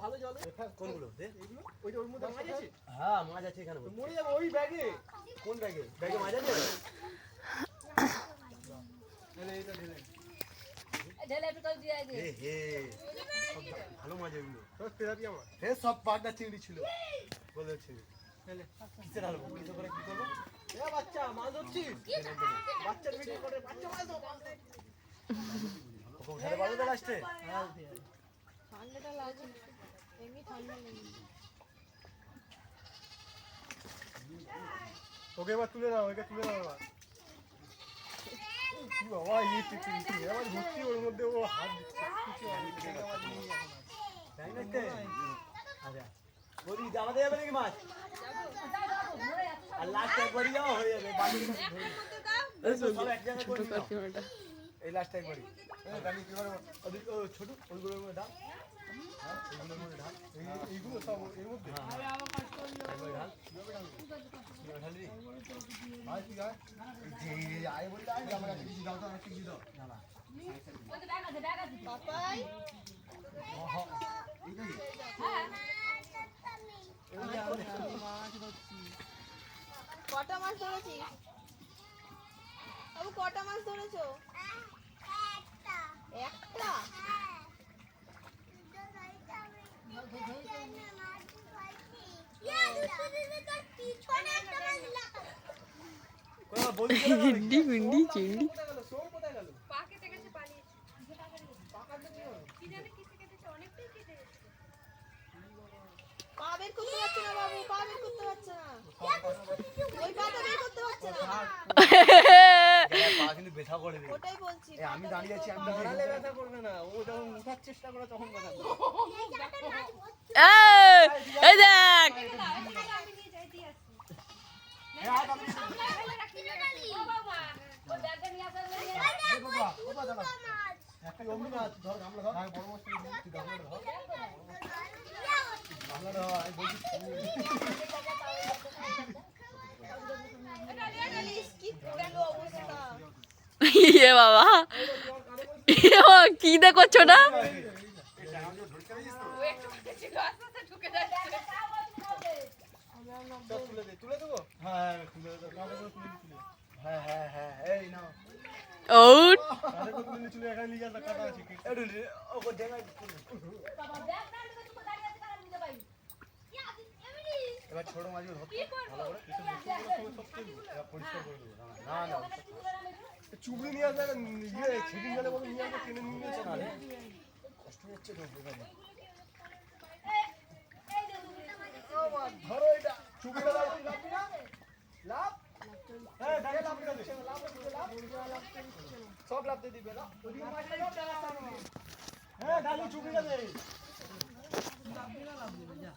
ভালো জলে কোনগুলো দে এইগুলো ওইটা ওর মধ্যে মাছ আছে হ্যাঁ মাছ আছে এখানে মরে যাবে ওই ব্যাগে কোন ব্যাগে ব্যাগে মাছ আছে এইটা ঢেলে ঢেলে একটু কল দিয়ে দে হে ভালো মাছ এগুলো সব তেলাপিয়া মাছ হে সব পাগনা চিংড়ি ছিল বলে চিংড়ি ঢেলে কিসের আলু কিছু করে কি করবো এ বাচ্চা মাছ ধরছিস বাচ্চার ভিডিও করে বাচ্চা মাছ ধর ওকে উঠাতে পারবে তো লাস্টে ঠান্ডাটা লাগে এমনি ঠান্ডা লাগে ওকে এবার তুলে নাও একে তুলে নাও এবার কি বাবা এই টিকি এবার ভর্তি ওর মধ্যে ও হাত দিচ্ছে কিছু তাই না তে আচ্ছা বলি জামাতে যাবে নাকি মাছ আর লাস্ট একবারই যাও হয়ে যাবে বাকি সব এক জায়গায় করে নাও এই লাস্ট একবারই আমি কি করে ওদিক ছোট ওইগুলোর মধ্যে ডাল ওইগুলোর মধ্যে ঢাল এইগুলো সব এর মধ্যে একবারে ঢাল ঢালি ভাই কি হয় যে আয় বলতে আয় আমার কাছে কিছু দাও তো আর কিছু দাও না না ওই তো ব্যাগ আছে পাপাই কটা মাছ ধরেছিস বাবু কটা মাছ ধরেছো একটা হিন্দি হিন্দি চিন্ডি পাকেতে গেছে পালিয়েছে কি জানে কিসে কেটেছে অনেকটাই কেটেছে পা বের করতে পারছে না বাবু পা বের করতে পারছে না ওই পাটা বের করতে পারছে না পা কিন্তু ব্যথা করে দেবে ওটাই বলছি আমি দাঁড়িয়ে আছি আমি দাঁড়ালে ব্যথা করবে না ও যখন উঠার চেষ্টা করে তখন ব্যথা করবে এই দেখ আমি নিয়ে যাই দিয়ে আসছি সামনে ফেলে রাখি ও বাবা ওই ব্যাগটা নিয়ে আসা ও বাবা দাঁড়া একটা অমনি মাছ ধর গামলা ধর বড় মাছ তুই গামলা ধর গামলা ধর আমি বলছি কি গেল অবস্থা ইয়ে বাবা কি দেখছো না ও একটু ছিল আস্তে আস্তে ঢুকে যাচ্ছে সব তুলে দেবো হ্যাঁ তুলে দেবো গামলা করে তুলে দিচ্ছি হ্যাঁ হ্যাঁ হ্যাঁ এই নাও আউট আরে কত তুলে চলে এখানে নিয়ে যা কাটা আছে কি একটু ওকে দেখাই বাবা ব্যাগ না নিয়ে তো দাঁড়িয়ে আছে কারণ নিতে পারি এবার ছোট মাছগুলো ধরতে কি করব ভালো করে কিছু এবার পরিষ্কার করে দেবো না না চুবড়ি নিয়ে আসবে ইয়ে ছেদিন গেলে বলে নিয়ে আসবে টেনে নিয়ে এসে না কষ্ট হচ্ছে তো এখানে ধরো এটা চুবড়িটা দাও লাভ না লাভ হ্যাঁ দাঁড়িয়ে লাভ দিবে সব লাভ দিয়ে দিবে না ওদিকে মাছটা দাও টাকা সামনে হ্যাঁ দাঁড়িয়ে চুবড়িটা দে লাভ দিবে না লাভ দিবে যা